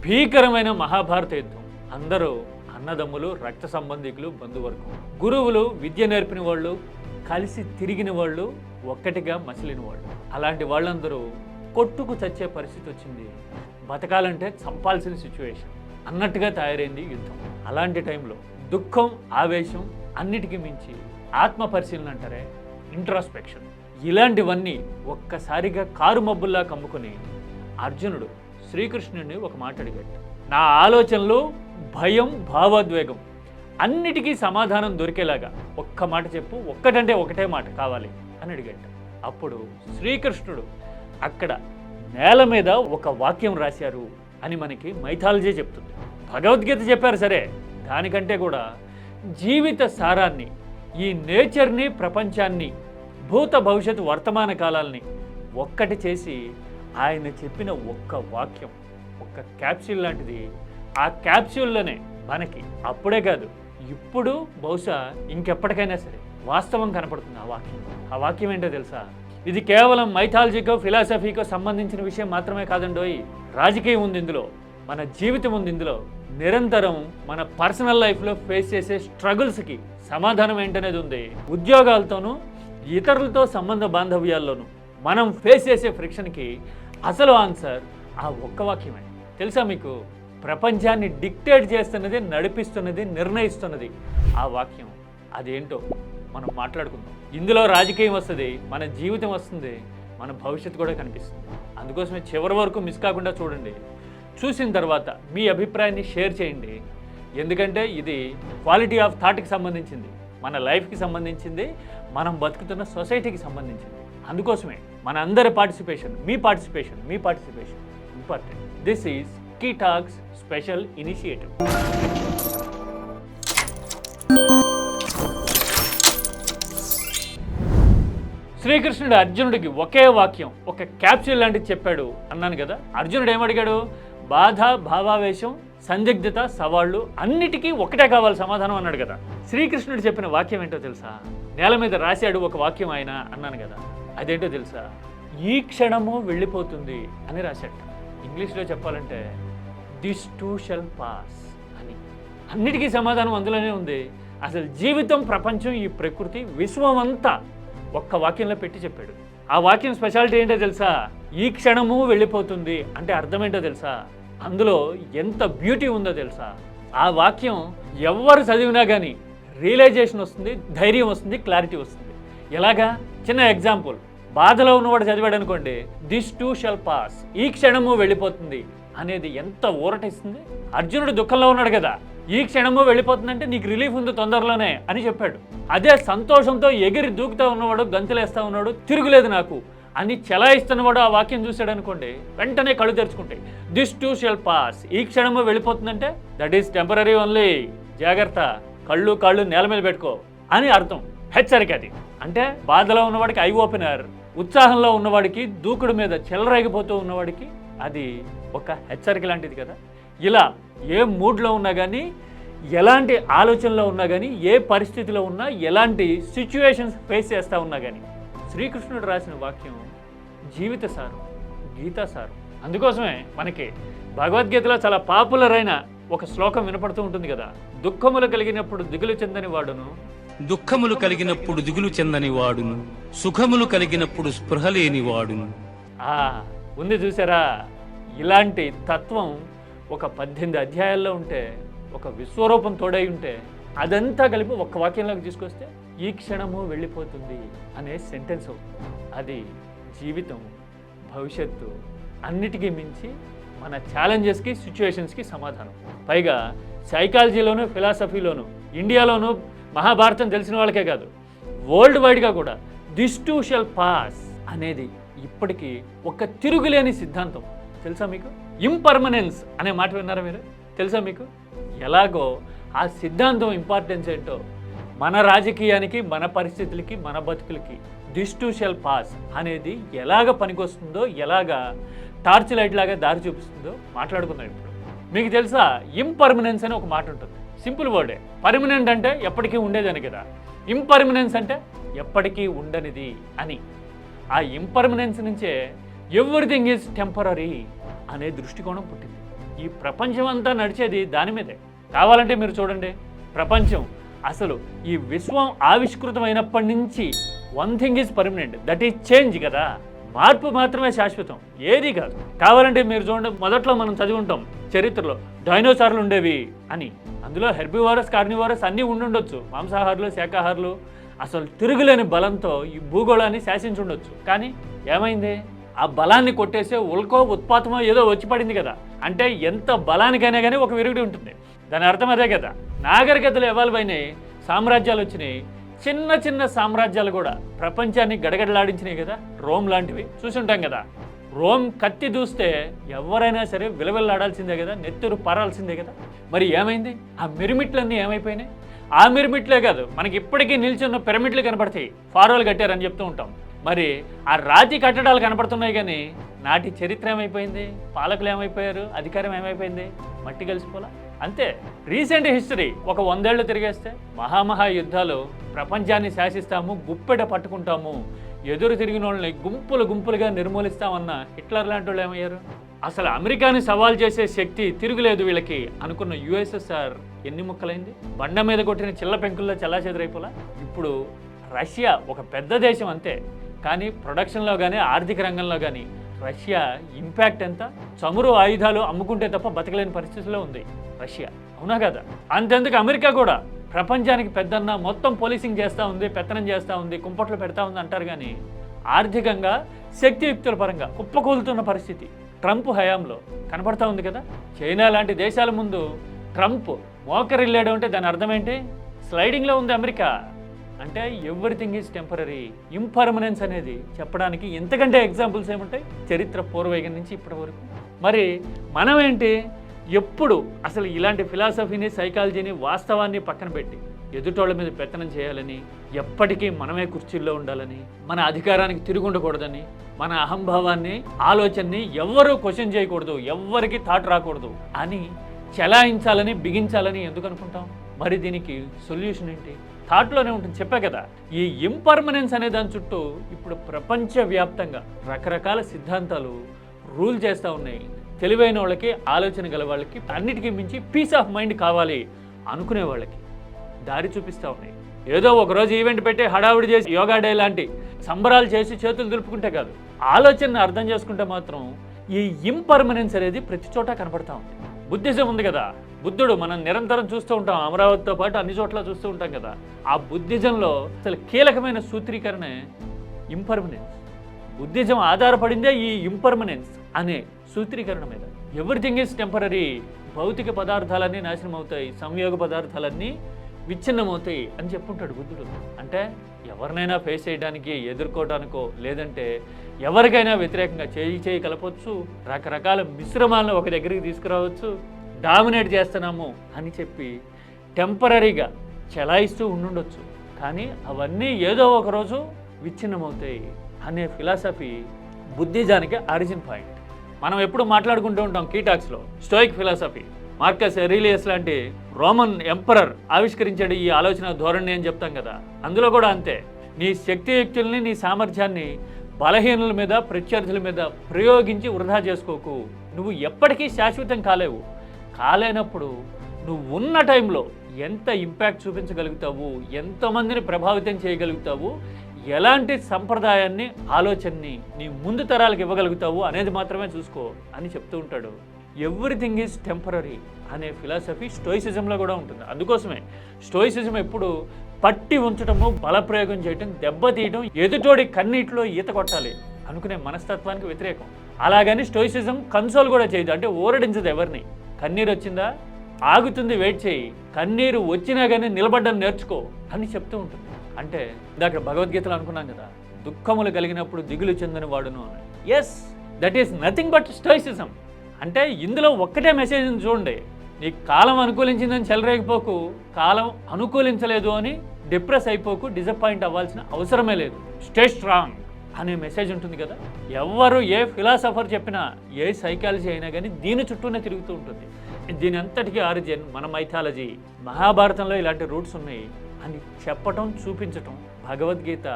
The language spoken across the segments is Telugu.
భీకరమైన మహాభారత యుద్ధం. అందరూ అన్నదమ్ములు, రక్త సంబంధికులు, బంధువర్గం. గురువులు, విద్య నేర్పిన వాళ్ళు, కలిసి తిరిగిన వాళ్ళు, ఒక్కటిగా మసిలిన వాళ్ళు. అలాంటి వాళ్ళందరూ కొట్టుకు చచ్చే పరిస్థితి వచ్చింది. బతకాలంటే చంపాల్సిన సిచ్యువేషన్ అన్నట్టుగా తయారైంది యుద్ధం. అలాంటి టైంలో దుఃఖం, ఆవేశం అన్నిటికీ మించి ఆత్మ పరిశీలన అంటారే, ఇంట్రాస్పెక్షన్, ఇలాంటివన్నీ ఒక్కసారిగా కారు మబ్బుల్లా కమ్ముకొని అర్జునుడు శ్రీకృష్ణుడిని ఒక మాట అడిగాడు. నా ఆలోచనలు, భయం, భావోద్వేగం అన్నిటికీ సమాధానం దొరికేలాగా ఒక్క మాట చెప్పు, ఒక్కటంటే ఒకటే మాట కావాలి అని అడిగాడు. అప్పుడు శ్రీకృష్ణుడు అక్కడ నేల మీద ఒక వాక్యం రాశారు అని మనకి మైథాలజీ చెప్తుంది. భగవద్గీత చెప్పారు సరే, దానికంటే కూడా జీవిత సారాన్ని, ఈ నేచర్ని, ప్రపంచాన్ని, భూత భవిష్యత్తు వర్తమాన కాలాల్ని ఒక్కటి చేసి ఆయన చెప్పిన ఒక్క వాక్యం, ఒక్క క్యాప్సూల్ లాంటిది. ఆ క్యాప్సూల్లోనే మనకి అప్పుడే కాదు, ఇప్పుడు బహుశా ఇంకెప్పటికైనా సరే వాస్తవం కనపడుతుంది ఆ వాక్యం. ఆ వాక్యం ఏంటో తెలుసా? ఇది కేవలం మైథాలజీకో, ఫిలాసఫీకో సంబంధించిన విషయం మాత్రమే కాదండోయ్. రాజకీయం ఉంది ఇందులో, మన జీవితం ఉంది ఇందులో. నిరంతరం మన పర్సనల్ లైఫ్లో ఫేస్ చేసే స్ట్రగుల్స్కి సమాధానం ఏంటనేది ఉంది. ఉద్యోగాలతోనూ, ఇతరులతో సంబంధ బాంధవ్యాల్లోనూ మనం ఫేస్ చేసే ఫ్రిక్షన్కి అసలు ఆన్సర్ ఆ ఒక్క వాక్యమే. తెలుసా మీకు? ప్రపంచాన్ని డిక్టేట్ చేస్తున్నది, నడిపిస్తున్నది, నిర్ణయిస్తున్నది ఆ వాక్యం. అదేంటో మనం మాట్లాడుకుందాం. ఇందులో రాజకీయం వస్తుంది, మన జీవితం వస్తుంది, మన భవిష్యత్తు కూడా కనిపిస్తుంది. అందుకోసమే చివరి వరకు మిస్ కాకుండా చూడండి. చూసిన తర్వాత మీ అభిప్రాయాన్ని షేర్ చేయండి. ఎందుకంటే ఇది క్వాలిటీ ఆఫ్ థాట్కి సంబంధించింది, మన లైఫ్కి సంబంధించింది, మనం బతుకుతున్న సొసైటీకి సంబంధించింది. అందుకోసమే మన అందరి పార్టిసిపేషన్, మీ participation important. This is key talks special initiative. శ్రీకృష్ణుడు అర్జునుడికి ఒకే వాక్యం, ఒక క్యాప్సూల్ లాంటిది చెప్పాడు అన్నాను కదా. అర్జునుడు ఏమడిగాడు? బాధ, భావావేశం, సందిగ్ధత, సవాళ్ళు అన్నిటికీ ఒకటే కావాలి సమాధానం అన్నాడు కదా. శ్రీకృష్ణుడు చెప్పిన వాక్యం ఏంటో తెలుసా? నేల మీద రాశాడు ఒక వాక్యం ఆయన అన్నాను కదా. అదేంటో తెలుసా? ఈ క్షణము వెళ్ళిపోతుంది అని రాశాడు. ఇంగ్లీష్లో చెప్పాలంటే దిస్ టూ షల్ పాస్ అని. అన్నిటికీ సమాధానం అందులోనే ఉంది. అసలు జీవితం, ప్రపంచం, ఈ ప్రకృతి, విశ్వం అంతా ఒక్క వాక్యంలో పెట్టి చెప్పాడు. ఆ వాక్యం స్పెషాలిటీ ఏంటో తెలుసా? ఈ క్షణము వెళ్ళిపోతుంది అంటే అర్థం ఏంటో తెలుసా? అందులో ఎంత బ్యూటీ ఉందో తెలుసా? ఆ వాక్యం ఎవరు చదివినా కానీ రియలైజేషన్ వస్తుంది, ధైర్యం వస్తుంది, క్లారిటీ వస్తుంది. ఎలాగా? చిన్న ఎగ్జాంపుల్. బాధలో ఉన్నవాడు చదివాడు అనుకోండి, దిస్ టూ షల్ పాస్, ఈ క్షణము వెళ్ళిపోతుంది అనేది ఎంత ఊరటిస్తుంది. అర్జునుడు దుఃఖంలో ఉన్నాడు కదా, ఈ క్షణము వెళ్ళిపోతుందంటే నీకు రిలీఫ్ ఉంది తొందరలోనే అని చెప్పాడు. అదే సంతోషంతో ఎగిరి దూకుతూ ఉన్నవాడు, గంతులేస్తూ ఉన్నాడు, తిరుగులేదు నాకు అని చెలాయిస్తున్నవాడు ఆ వాక్యం చూశాడు అనుకోండి, వెంటనే కళ్ళు తెరుచుకుంటాయి. దిస్ టూ షల్ పాస్, ఈ క్షణము వెళ్ళిపోతుందంటే దట్ ఈస్ టెంపరీ ఓన్లీ, జాగ్రత్త, కాళ్ళు నేల మీద పెట్టుకో అని అర్థం. హెచ్చరిక అది. అంటే బాధలో ఉన్నవాడికి ఐ ఓపెనర్, ఉత్సాహంలో ఉన్నవాడికి, దూకుడు మీద చెలరేగిపోతూ ఉన్నవాడికి అది ఒక హెచ్చరిక లాంటిది కదా. ఇలా ఏ మూడ్లో ఉన్నా కానీ, ఎలాంటి ఆలోచనలో ఉన్నా కానీ, ఏ పరిస్థితిలో ఉన్నా, ఎలాంటి సిచ్యువేషన్స్ ఫేస్ చేస్తూ ఉన్నా కానీ శ్రీకృష్ణుడు రాసిన వాక్యం జీవిత సారం, గీతా సారం. అందుకోసమే మనకి భగవద్గీతలో చాలా పాపులర్ అయిన ఒక శ్లోకం వినపడుతూ ఉంటుంది కదా. దుఃఖములు కలిగినప్పుడు దిగులు చెందని వాడును, దుఃఖములు కలిగినప్పుడు దిగులు చెందని వాడును, సుఖములు కలిగినప్పుడు స్పృహ లేని వాడును. ఉంది చూసారా? ఇలాంటి తత్వం ఒక 18 అధ్యాయాల్లో ఉంటే, ఒక విశ్వరూపం తోడై ఉంటే, అదంతా కలిపి ఒక్క వాక్యంలోకి తీసుకొస్తే ఈ క్షణము వెళ్ళిపోతుంది అనే సెంటెన్స్ అవుతుంది. అది జీవితం, భవిష్యత్తు అన్నిటికీ మించి మన ఛాలెంజెస్కి, సిచ్యువేషన్స్కి సమాధానం. పైగా సైకాలజీలోను, ఫిలాసఫీలోను, ఇండియాలోను మహాభారతం తెలిసిన వాళ్ళకే కాదు, వరల్డ్ వైడ్గా కూడా దిస్ టూ షల్ పాస్ అనేది ఇప్పటికీ ఒక తిరుగులేని సిద్ధాంతం. తెలుసా మీకు? ఇంపర్మనెన్స్ అనే మాట విన్నారా మీరు? తెలుసా మీకు? ఎలాగో ఆ సిద్ధాంతం ఇంపార్టెన్స్ ఏంటో మన రాజకీయానికి, మన పరిస్థితులకి, మన బతుకులకి దిస్ టూ షల్ పాస్ అనేది ఎలాగ పనికొస్తుందో, ఎలాగ టార్చ్ లైట్ లాగా దారి చూపిస్తుందో మాట్లాడుకుందాం ఇప్పుడు. మీకు తెలుసా, ఇంపర్మనెన్స్ అని ఒక మాట ఉంటుంది. సింపుల్ వర్డే. పర్మనెంట్ అంటే ఎప్పటికీ ఉండేదని కదా, ఇంపర్మనెన్స్ అంటే ఎప్పటికీ ఉండనిది అని. ఆ ఇంపర్మనెన్స్ నుంచే ఎవ్రీథింగ్ ఈజ్ టెంపరీ అనే దృష్టికోణం పుట్టింది. ఈ ప్రపంచం అంతా నడిచేది దాని మీదే. కావాలంటే మీరు చూడండి, ప్రపంచం అసలు ఈ విశ్వం ఆవిష్కృతమైనప్పటి నుంచి one thing is permanent, that is change కదా. మార్పు మాత్రమే శాశ్వతం, ఏది కాదు. కావాలంటే మీరు చూడండి, మొదట్లో మనం చదువుంటాం చరిత్రలో డైనోసార్లు ఉండేవి అని. అందులో హెర్బివారస్, కార్నివారస్ అన్నీ ఉండుండొచ్చు, మాంసాహారులు, శాకాహారులు. అసలు తిరుగులేని బలంతో ఈ భూగోళాన్ని శాసించుండొచ్చు. కానీ ఏమైంది? ఆ బలాన్ని కొట్టేసే ఉల్కో ఉత్పాతమో ఏదో వచ్చి పడింది కదా. అంటే ఎంత బలానికైనా కానీ ఒక విరుగుడు ఉంటుంది. దాని అర్థం అదే కదా. నాగరికతలు ఎవాల్వ్ అయినాయి, సామ్రాజ్యాలు వచ్చినాయి. చిన్న చిన్న సామ్రాజ్యాలు కూడా ప్రపంచాన్ని గడగడలాడించినాయి కదా. రోమ్ లాంటివి చూసుంటాం కదా. రోమ్ కత్తి దూస్తే ఎవరైనా సరే విలవిల్లాడాల్సిందే కదా, నెత్తురు పారాల్సిందే కదా. మరి ఏమైంది? ఆ మిరిమిట్లన్నీ ఏమైపోయినాయి? ఆ మిరిమిట్లే కాదు, మనకి ఇప్పటికీ నిల్చున్న పిరమిడ్లు కనపడతాయి, ఫారోలు కట్టారని చెప్తూ ఉంటాం. మరి ఆ రాతి కట్టడాలు కనపడుతున్నాయి, కానీ నాటి చరిత్ర ఏమైపోయింది? పాలకులు ఏమైపోయారు? అధికారం ఏమైపోయింది? మట్టి కలిసిపోలా. అంతే. రీసెంట్ హిస్టరీ ఒక 100 ఏళ్ళు తిరిగేస్తే మహామహా యుద్ధాలు, ప్రపంచాన్ని శాసిస్తాము, గుప్పెట పట్టుకుంటాము, ఎదురు తిరిగిన వాళ్ళని గుంపులు గుంపులుగా నిర్మూలిస్తామన్న హిట్లర్ లాంటి వాళ్ళు ఏమయ్యారు? అసలు అమెరికాని సవాల్ చేసే శక్తి తిరుగులేదు వీళ్ళకి అనుకున్న యుఎస్ఎస్ఆర్ ఎన్ని ముక్కలైంది? బండ మీద కొట్టిన చిల్ల పెంకుల్లో చెల్లాచెదరైపోలా. ఇప్పుడు రష్యా ఒక పెద్ద దేశం అంతే, కానీ ప్రొడక్షన్లో కానీ ఆర్థిక రంగంలో కానీ రష్యా ఇంపాక్ట్ ఎంత? చమురు ఆయుధాలు అమ్ముకుంటే తప్ప బతకలేని పరిస్థితిలో ఉంది రష్యా, అవునా కదా? అంతెందుకు అమెరికా కూడా ప్రపంచానికి పెద్దన్న, మొత్తం పోలీసింగ్ చేస్తూ ఉంది, పెత్తనం చేస్తూ ఉంది, కుంపట్లు పెడతా ఉంది అంటారు, కానీ ఆర్థికంగా శక్తియుక్తుల పరంగా కుప్పకూలుతున్న పరిస్థితి ట్రంప్ హయాంలో కనపడతా ఉంది కదా. చైనా లాంటి దేశాల ముందు ట్రంప్ మోకరిల్లాడు అంటే దాని అర్థం ఏంటి? స్లైడింగ్లో ఉంది అమెరికా. అంటే ఎవ్రీథింగ్ ఈజ్ టెంపరీ, ఇంపర్మనెన్స్ అనేది చెప్పడానికి ఎంతకంటే ఎగ్జాంపుల్స్ ఏముంటాయి చరిత్ర పూర్వయుగం నుంచి ఇప్పటి వరకు. మరి మనం ఏంటి, ఎప్పుడు అసలు ఇలాంటి ఫిలాసఫీని, సైకాలజీని, వాస్తవాన్ని పక్కన పెట్టి ఎదుటోళ్ళ మీద పెత్తనం చేయాలని, ఎప్పటికీ మనమే కుర్చీల్లో ఉండాలని, మన అధికారానికి తిరిగి ఉండకూడదని, మన అహంభావాన్ని, ఆలోచనని ఎవ్వరూ క్వశ్చన్ చేయకూడదు, ఎవ్వరికి థాట్ రాకూడదు అని చెలాయించాలని, బిగించాలని ఎందుకు అనుకుంటాం? మరి దీనికి సొల్యూషన్ ఏంటి? థాట్లోనే ఉంటుంది. చెప్పా కదా, ఈ ఇంపర్మనెన్స్ అనే దాని చుట్టూ ఇప్పుడు ప్రపంచవ్యాప్తంగా రకరకాల సిద్ధాంతాలు రూల్ చేస్తూ ఉన్నాయి. తెలివైన వాళ్ళకి, ఆలోచన గల వాళ్ళకి, అన్నిటికీ మించి పీస్ ఆఫ్ మైండ్ కావాలి అనుకునే వాళ్ళకి దారి చూపిస్తూ ఉన్నాయి. ఏదో ఒకరోజు ఈవెంట్ పెట్టి హడావుడి చేసి యోగా డే లాంటి సంబరాలు చేసి చేతులు దులుపుకుంటే కాదు, ఆలోచనను అర్థం చేసుకుంటే మాత్రం ఈ ఇంపర్మనెన్స్ అనేది ప్రతి చోట కనపడతా ఉంది. బుద్ధిజం ఉంది కదా, బుద్ధుడు మనం నిరంతరం చూస్తూ ఉంటాం, అమరావతితో పాటు అన్ని చోట్ల చూస్తూ ఉంటాం కదా. ఆ బుద్ధిజంలో అసలు కీలకమైన సూత్రీకరణే ఇంపర్మనెన్స్. బుద్ధిజం ఆధారపడిందే ఈ ఇంపర్మనెన్స్ అనే సూత్రీకరణ మీద. ఎవ్రీథింగ్ ఈజ్ టెంపరీ, భౌతిక పదార్థాలన్నీ నాశనం అవుతాయి, సంయోగ పదార్థాలన్నీ విచ్ఛిన్నమవుతాయి అని చెప్పుంటాడు బుద్ధుడు. అంటే ఎవరినైనా ఫేస్ చేయడానికి, ఎదుర్కోవడానికో, లేదంటే ఎవరికైనా వ్యతిరేకంగా చేయి కలపవచ్చు, రకరకాల మిశ్రమాలను ఒక దగ్గరికి తీసుకురావచ్చు, డామినేట్ చేస్తున్నాము అని చెప్పి టెంపరీగా చెలాయిస్తూ ఉండుండొచ్చు. కానీ అవన్నీ ఏదో ఒకరోజు విచ్ఛిన్నమవుతాయి అనే ఫిలాసఫీ బుద్ధిజానికి ఆరిజిన్ పాయింట్. మనం ఎప్పుడు మాట్లాడుకుంటూ ఉంటాం కీటాక్స్లో స్టోయిక్ ఫిలాసఫీ. మార్కస్ ఎరీలియస్ లాంటి రోమన్ ఎంపరర్ ఆవిష్కరించాడు ఈ ఆలోచన ధోరణి అని చెప్తాం కదా. అందులో కూడా అంతే, నీ శక్తియుక్తుల్ని, నీ సామర్థ్యాన్ని బలహీనుల మీద, ప్రత్యర్థుల మీద ప్రయోగించి వృధా చేసుకోకు. నువ్వు ఎప్పటికీ శాశ్వతం కాలేవు. కాలేనప్పుడు నువ్వు ఉన్న టైంలో ఎంత ఇంపాక్ట్ చూపించగలుగుతావు, ఎంతమందిని ప్రభావితం చేయగలుగుతావు, ఎలాంటి సంప్రదాయాన్ని, ఆలోచనని నీ ముందు తరాలకు ఇవ్వగలుగుతావు అనేది మాత్రమే చూసుకో అని చెప్తూ ఉంటాడు. ఎవ్రీథింగ్ ఈజ్ టెంపరీ అనే ఫిలాసఫీ స్టోయిసిజంలో కూడా ఉంటుంది. అందుకోసమే స్టోయిసిజం ఎప్పుడు పట్టి ఉంచటము, బలప్రయోగం చేయటం, దెబ్బతీయటం, ఎదుటోడి కన్నీటిలో ఈత కొట్టాలి అనుకునే మనస్తత్వానికి వ్యతిరేకం. అలాగని స్టోయిసిజం కన్సోల్ కూడా చేయదు, అంటే ఊరడించదు ఎవరిని. కన్నీరు వచ్చిందా ఆగుతుంది, వెయిట్ చేయి, కన్నీరు వచ్చినా కానీ నిలబడ్డం నేర్చుకో అని చెప్తూ ఉంటుంది. అంటే ఇందాక భగవద్గీతలో అనుకున్నాం కదా, దుఃఖములు కలిగినప్పుడు దిగులు చెందని వాడును అని. Yes, that is nothing but stoicism. అంటే ఇందులో ఒక్కటే మెసేజ్ చూడండి, నీకు కాలం అనుకూలించిందని చెలరేగిపోకు, కాలం అనుకూలించలేదు అని డిప్రెస్ అయిపోకు, డిసప్పాయింట్ అవ్వాల్సిన అవసరమే లేదు, స్టే స్ట్రాంగ్ అనే మెసేజ్ ఉంటుంది కదా. ఎవరు ఏ ఫిలాసఫర్ చెప్పినా, ఏ సైకాలజీ అయినా కానీ దీని చుట్టూనే తిరుగుతూ ఉంటుంది. దీని అంతటికీ ఆరిజిన్ మన మైథాలజీ, మహాభారతంలో ఇలాంటి రూట్స్ ఉన్నాయి అని చెప్పటం, చూపించటం. భగవద్గీత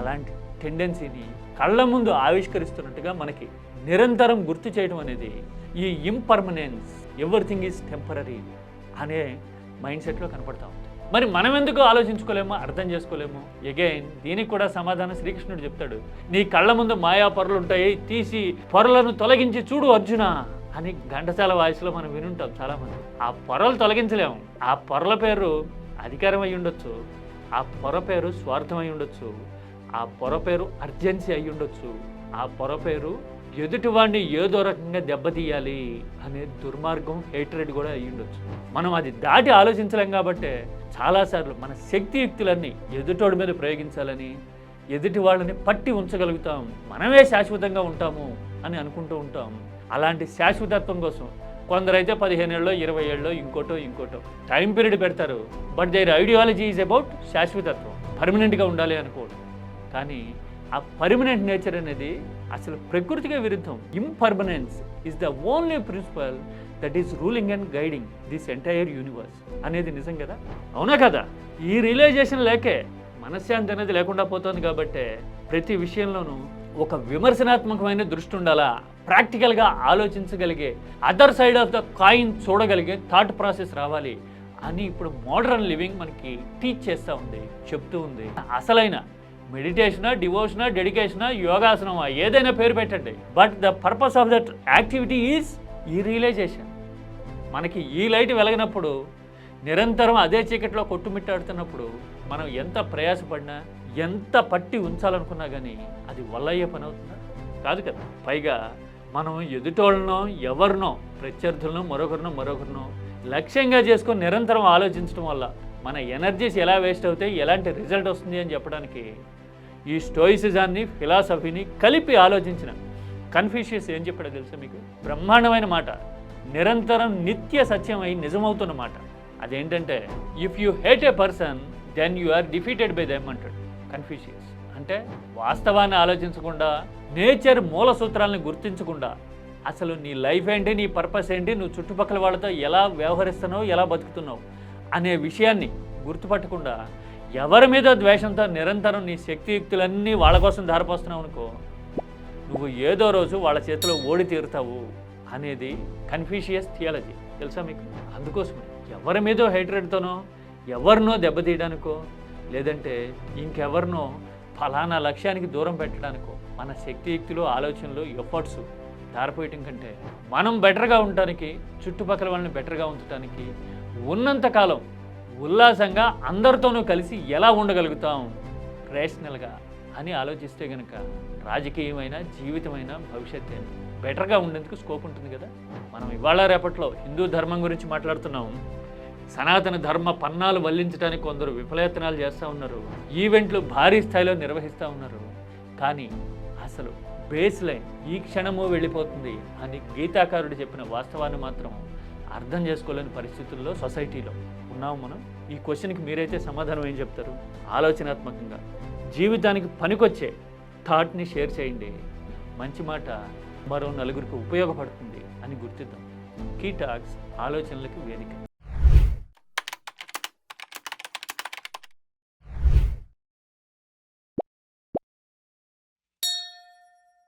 అలాంటి టెండెన్సీని కళ్ళ ముందు ఆవిష్కరిస్తున్నట్టుగా మనకి నిరంతరం గుర్తు చేయడం అనేది ఈ ఇంపర్మనెన్స్, ఎవ్రీథింగ్ ఈజ్ టెంపరీ అనే మైండ్ సెట్లో కనపడతా ఉంది. మరి మనం ఎందుకు ఆలోచించుకోలేమో, అర్థం చేసుకోలేము? అగైన్ దీనికి కూడా సమాధానం శ్రీకృష్ణుడు చెప్తాడు. నీ కళ్ళ ముందు మాయా పొరలు ఉంటాయి, తీసి పొరలను తొలగించి చూడు అర్జున అని ఘంటసాల వాయిస్లో మనం వినుంటాం చాలామంది. ఆ పొరలు తొలగించలేము. ఆ పొరల పేరు అధికారం అయి ఉండొచ్చు, ఆ పొర పేరు స్వార్థం అయి ఉండొచ్చు, ఆ పొర పేరు అర్జెన్సీ అయి ఉండొచ్చు, ఆ పొర పేరు ఎదుటివాడిని ఏదో రకంగా దెబ్బతీయాలి అనే దుర్మార్గం, హేట్రెడ్ కూడా అయి ఉండొచ్చు. మనం అది దాటి ఆలోచించలేం కాబట్టే చాలాసార్లు మన శక్తియుక్తులన్నీ ఎదుటోడి మీద ప్రయోగించాలని, ఎదుటి వాళ్ళని పట్టి ఉంచగలుగుతాం, మనమే శాశ్వతంగా ఉంటాము అని అనుకుంటూ ఉంటాం. అలాంటి శాశ్వతత్వం కోసం కొందరైతే 15 ఏళ్ళలో 20 ఏళ్ళలో ఇంకోటో టైం పీరియడ్ పెడతారు. But their ideology is about శాశ్వతత్వం, పర్మనెంట్గా ఉండాలి అనుకోవడం. కానీ ఆ పర్మనెంట్ నేచర్ అనేది అసలు ప్రకృతిగా విరుద్ధం. Impermanence is the only principle that is ruling and guiding this entire universe అనేది నిజం కదా, అవునా కదా? ఈ రియలైజేషన్ లేకే మనశ్శాంతి అనేది లేకుండా పోతుంది. కాబట్టే ప్రతి విషయంలోనూ ఒక విమర్శనాత్మకమైన దృష్టి ఉండాలా, ప్రాక్టికల్గా ఆలోచించగలిగే, other side of the coin చూడగలిగే థాట్ ప్రాసెస్ రావాలి అని ఇప్పుడు మోడర్న్ లివింగ్ మనకి టీచ్ చేస్తూ ఉంది, చెప్తూ ఉంది. అసలైన మెడిటేషనా, డివోషనా, డెడికేషనా, యోగాసనమా, ఏదైనా పేరు పెట్టండి, but the purpose of that activity is ఈ రియలైజేషన్. మనకి ఈ లైట్ వెలగినప్పుడు, నిరంతరం అదే చీకట్లో కొట్టుమిట్టాడుతున్నప్పుడు మనం ఎంత ప్రయాసపడినా, ఎంత పట్టి ఉంచాలనుకున్నా కానీ అది వల్లయ్యే పని అవుతుందా? కాదు కదా. పైగా మనం ఎదుటోళ్ళనో, ఎవరినో, ప్రత్యర్థులను, మరొకరినో లక్ష్యంగా చేసుకొని నిరంతరం ఆలోచించడం వల్ల మన ఎనర్జీస్ ఎలా వేస్ట్ అవుతాయి, ఎలాంటి రిజల్ట్ వస్తుంది అని చెప్పడానికి ఈ స్టోయిసిజాన్ని, ఫిలాసఫీని కలిపి ఆలోచించిన కన్ఫ్యూషియస్ ఏం చెప్పాడో తెలుసా మీకు? బ్రహ్మాండమైన మాట, నిరంతరం నిత్య సత్యం అయి నిజమవుతున్న మాట. అదేంటంటే, if you hate a person then you are defeated by them అంటాడు కన్ఫ్యూషియస్. అంటే వాస్తవాన్ని ఆలోచించకుండా, నేచర్ మూల సూత్రాలను గుర్తించకుండా, అసలు నీ లైఫ్ ఏంటి, నీ పర్పస్ ఏంటి, నువ్వు చుట్టుపక్కల వాళ్ళతో ఎలా వ్యవహరిస్తున్నావు, ఎలా బతుకుతున్నావు అనే విషయాన్ని గుర్తుపట్టకుండా ఎవరి మీద ద్వేషంతో నిరంతరం నీ శక్తియుక్తులన్నీ వాళ్ళ కోసం ధారపోస్తున్నావు అనుకో, నువ్వు ఏదో రోజు వాళ్ళ చేతిలో ఓడి తీరుతావు అనేది కన్ఫ్యూషియస్ థియాలజీ తెలుసా మీకు? అందుకోసమే ఎవరి మీదో హేట్రెడ్తోనో, ఎవరినో దెబ్బతీయడానికో, లేదంటే ఇంకెవరినో ఫలానా లక్ష్యానికి దూరం పెట్టడానికో మన శక్తియుక్తులు, ఆలోచనలు, ఎఫర్ట్స్ ధారపోయటం కంటే మనం బెటర్గా ఉండటానికి, చుట్టుపక్కల వాళ్ళని బెటర్గా ఉంచడానికి, ఉన్నంతకాలం ఉల్లాసంగా అందరితోనూ కలిసి ఎలా ఉండగలుగుతాం రేషనల్గా అని ఆలోచిస్తే కనుక రాజకీయమైన, జీవితమైన, భవిష్యత్ అయినా బెటర్గా ఉండేందుకు స్కోప్ ఉంటుంది కదా. మనం ఇవాళ రేపట్లో హిందూ ధర్మం గురించి మాట్లాడుతున్నాం. సనాతన ధర్మ పన్నాలు వల్లించడానికి కొందరు విఫలయత్నాలు చేస్తూ ఉన్నారు, ఈవెంట్లు భారీ స్థాయిలో నిర్వహిస్తూ ఉన్నారు. కానీ అసలు బేస్ లైన్ ఈ క్షణము వెళ్ళిపోతుంది అని గీతాకారుడు చెప్పిన వాస్తవాన్ని మాత్రం అర్థం చేసుకోలేని పరిస్థితుల్లో సొసైటీలో ఉన్నాము మనం. ఈ క్వశ్చన్కి మీరైతే సమాధానం ఏం చెప్తారు? ఆలోచనాత్మకంగా జీవితానికి పనికొచ్చే థాట్ని షేర్ చేయండి. మంచి మాట మరో నలుగురికి ఉపయోగపడుతుంది అని గుర్తిద్దాం. కీ టాక్స్ ఆలోచనలకు వేదిక.